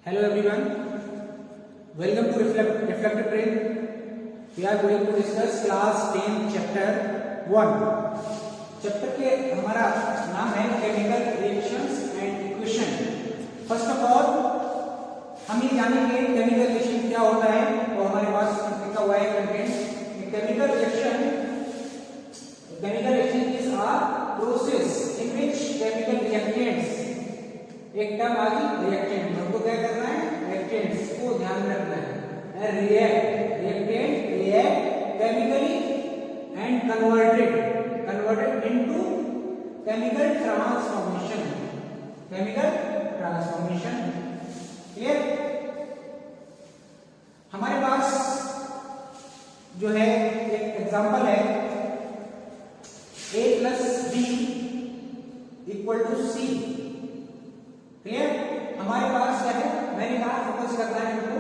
Hello everyone, welcome to Reflective Brain. We are going to discuss class 10 chapter 1. Chapter के हमारा नाम है chemical reactions and equation. First of all हम ये जानेंगे केमिकल रिएक्शन क्या होता है. तो हमारे पास लिखा हुआ है content. Chemical reaction is a process in which chemical reactants, एक टर्म आ गई रिएक्टेंट, हमको क्या करना है रिएक्टेंट्स को ध्यान में रखना है. Reactant react chemically and converted into chemical transformation. Clear. हमारे पास जो है एक एग्जांपल है A + B = C. क्लियर. हमारे पास क्या है, मैंने कहा फोकस करना है हमको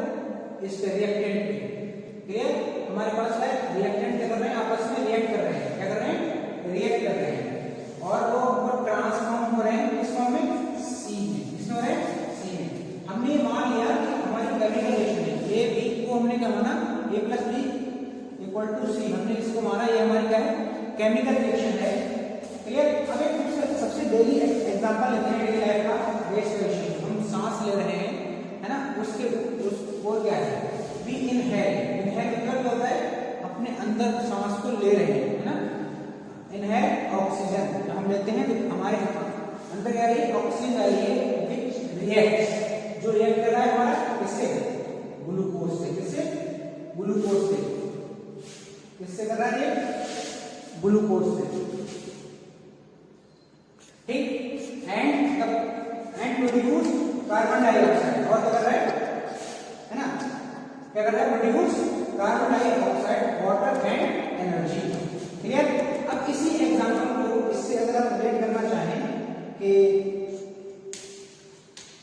इस पे रिएक्टेंट पे. क्लियर. हमारे पास है रिएक्टेंट क्या कर रहे हैं, आपस में रिएक्ट कर रहे हैं. क्या कर रहे हैं, रिएक्ट कर रहे हैं और वो ऊपर ट्रांसफॉर्म हो रहे हैं. किस फॉर्म में, सी में. किसमें हो रहे हैं, सी में. हमने मान लिया कि हमारी केमिकल रिएक्शन है. ए बी को हमने क्या माना, A + B = C. हमने इसको माना ये हमारी क्या है, केमिकल रिएक्शन है. क्लियर. अब एक सबसे डेली एग्जांपल लेते हैं डेली लाइफ का. रेस्पिरेशन, हम सांस ले रहे हैं, है ना. उसके वो क्या है, वी इनहेल मतलब होता है अपने अंदर सांस को ले रहे हैं, है ना. इनहेल ऑक्सीजन हम लेते हैं तो हमारे अंदर क्या रही है, ऑक्सीजन आ रही है विच रिएक्ट, जो रिएक्ट कर रहा है हमारा किससे, ग्लूकोज से. किससे, ग्लूकोज से. किससे कर रहा है, ग्लूकोज से. ठीक. And produce carbon dioxide. और क्या कर रहा है ना, क्या कर रहा है, produce carbon dioxide, water and energy. Clear. अब इसी एग्जांपल को इससे अगर आप रिलेट करना चाहें कि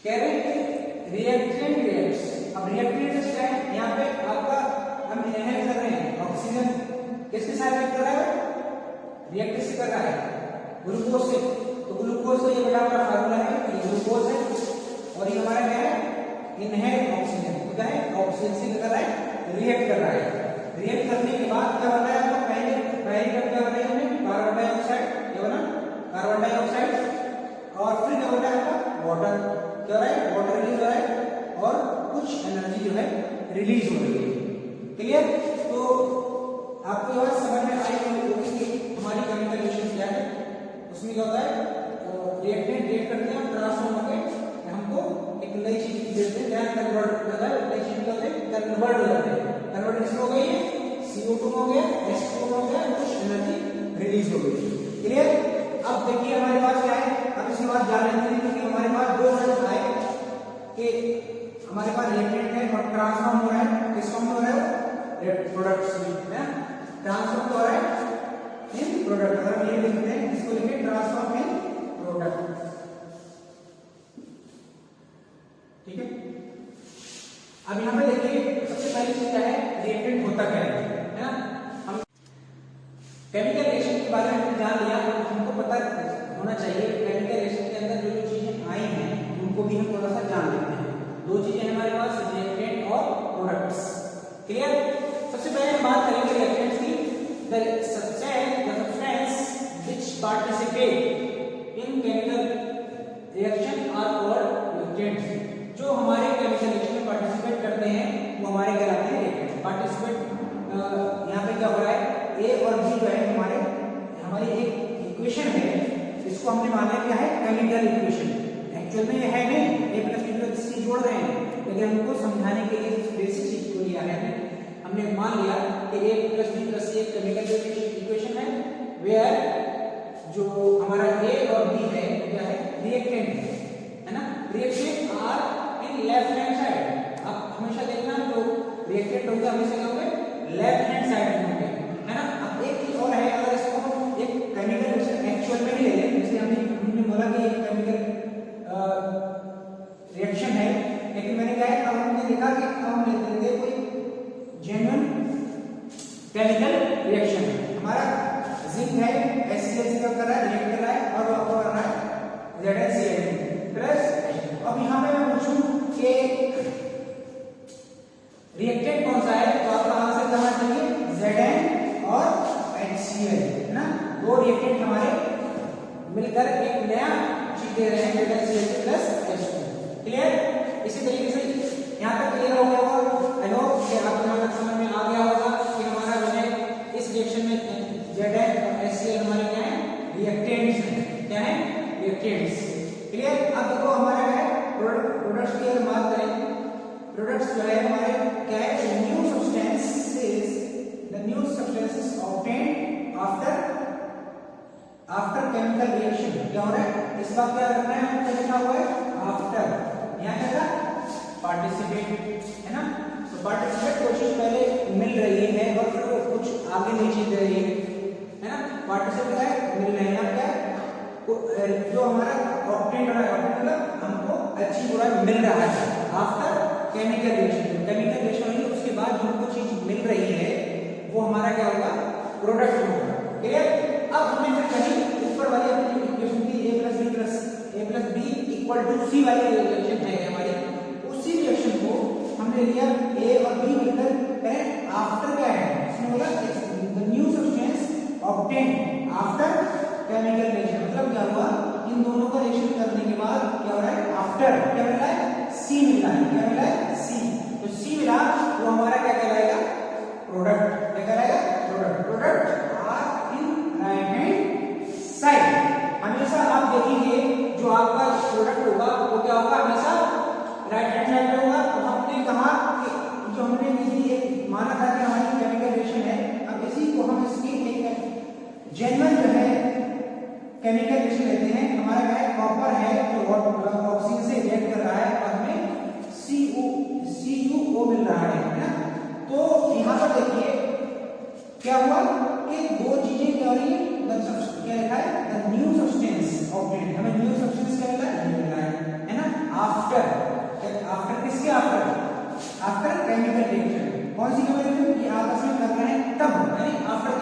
कह रहे हैं रिएक्टेंट रिएक्ट्स. अब रिएक्टेंट क्या है, यहाँ पे आपका हम इनहेल कर रहे हैं ऑक्सीजन, किसके साथ रिएक्ट कर रहा है, रिएक्ट किससे कर रहा है, ग्लूकोज से. तो ग्लूकोज का ये बड़ा हमारा फार्मूला है, ये ग्लूकोज है और ये हमारा क्या है, इनहेल ऑक्सीजन. तो क्या है, ऑक्सीजन से क्या कर रहा है, रिएक्ट कर रहा है. रिएक्ट करने के बाद क्या बन रहा है आपका, पहले क्या बन रहा है, कार्बन डाइऑक्साइड. ये बना कार्बन डाइऑक्साइड और फिर क्या बन रहा है आपका, वाटर. क्या हो रहा है, वाटर रिलीज हो रहा है और कुछ एनर्जी जो है रिलीज हो रही है. क्लियर. तो आपको ये बात समझ में आई होगी कि हमारी केमिकल रिएक्शन क्या है. उसमें क्या होता है, रिएक्टेंट रिएक्ट करते हैं, ट्रांसफॉर्म होकर हमको एक नई चीज देते हैं, क्या कन्वर्ट होता है. नई चीज क्या होता है, कन्वर्ट हो जाते हैं. कन्वर्ट किसमें हो गई है, CO2 हो गया, H2O हो गया, कुछ एनर्जी रिलीज हो गई. क्लियर. अब देखिए हमारे पास क्या है, अब इसके बाद जान लेते हैं कि हमारे पास दो वर्ड आए कि हमारे पास रिएक्टेंट है और ट्रांसफॉर्म हो रहा है. किस फॉर्म में हो रहा है, प्रोडक्ट्स में, है. ट्रांसफॉर्म हो रहा है इन प्रोडक्ट. अगर हम ये लिखते हैं, इसको लिखिए ट्रांसफॉर्म इन प्रोडक्ट. ठीक है. अब यहाँ पे देखिए सबसे पहली चीज क्या है, रिएक्टेंट होता क्या है ना. हम केमिकल रिएक्शन के बारे में जान लिया, तो हमको पता होना चाहिए केमिकल रिएक्शन के अंदर जो चीजें आई हैं उनको भी हम थोड़ा सा जान लेते हैं. दो चीजें हमारे पास, रिएक्टेंट और प्रोडक्ट्स. क्लियर. सबसे पहले हम बात करेंगे रिएक्टेंट्स की. The substance which participate in chemical reaction are called reactants. जो हमारे केमिकल रिएक्शन में पार्टिसिपेट करते हैं वो हमारे कहलाते हैं रिएक्टेंट. पार्टिसिपेट यहाँ पे क्या हो रहा है, A और B जो है हमारी एक इक्वेशन है, इसको हमने माना क्या है, केमिकल इक्वेशन. एक्चुअल में ये है नहीं, A + B + C जोड़ रहे हैं, लेकिन हमको समझाने के लिए बेसिक चीज को लिया है. हमने मान लिया कि A + B + C एक केमिकल इक्वेशन है, वेयर जो हमारा A और B है क्या है, रिएक्टेंट है ना. Reactant are in left hand side. आप हमेशा देखना जो रिएक्टेंट होगा हमेशा क्या होंगे, लेफ्ट हैंड साइड में होंगे, है ना. अब एक चीज और है, अगर इसको हम एक केमिकल रिएक्शन एक्चुअल में ही ले लें, जैसे हमने बोला कि एक केमिकल रिएक्शन है, लेकिन मैंने क्या है, अब हमने देखा कि हम लेते थे कोई जेन्युइन केमिकल रिएक्शन. हमारा जिंक है, HCl का कर रहा है, रिएक्ट कर रहा है और वो कर रहा है ZnCl प्लस. अब यहाँ पे मैं पूछूं कि प्रोडक्ट्स की अगर बात करें, प्रोडक्ट्स जो है हमारे क्या है, new substances, the new substances obtained after chemical reaction. क्या हो रहा है, इस बात क्या रखना है, हमको लिखा हुआ है आफ्टर, यहाँ क्या था, पार्टिसिपेट, है ना। तो पार्टिसिपेट कोशिश पहले मिल रही है और फिर वो कुछ आगे नहीं चल रही है ना। पार्टिसिपेट है मिल रहे हैं, क्या जो हमारा ऑब्टेन हो रहा है, मतलब हमको अच्छी बुरा मिल रहा है after chemical reaction. Chemical reaction होगी उसके बाद जो हमको चीज मिल रही है वो हमारा क्या होगा, प्रोडक्ट होगा। क्लियर। अब हमने फिर कहीं ऊपर वाली अपनी इक्वेशन की a plus B equal to C वाली रिएक्शन है हमारी, उसी रिएक्शन को हमने लिया a और b मिलकर करें आफ्टर क्या है, इसमें बोला the new substance obtain after chemical reaction. मतलब क्या हुआ, इन दोनों का रिएक्शन करने के बाद क्या हो रहा है, आफ्टर क्या मिल रहा है, सी मिल रहा है। क्या मिल रहा है, सी। तो सी मिला वो हमारा क्या कहलाएगा, प्रोडक्ट। क्या कहलाएगा, product. Product are in right hand side. हमेशा आप देखेंगे जो आपका प्रोडक्ट होगा वो क्या होगा, हमेशा राइट हैंड साइड पे होगा। तो हमने कहा कि जो हमने ये माना था कि हमारी केमिकल रिएक्शन है, अब इसी को हम इसकी एक जेन्युइन जो है केमिकल रिएक्शन लेते हैं। हमारा क्या है, कॉपर है जो ऑक्सीजन से रिएक्ट कर रहा है और हमें CuO मिल रहा है ना। तो यहाँ पर देखिए क्या हुआ कि दो चीजें क्या हो रही है, क्या लिखा है, द न्यू सब्सटेंस ऑब्टेन्ड, हमें न्यू सब्सटेंस क्या मिला है ना, आफ्टर। आफ्टर किसके, आफ्टर केमिकल रिएक्शन। कौन सी केमिकल रिएक्शन, ये आपस में कर रहे हैं तब, यानी आफ्टर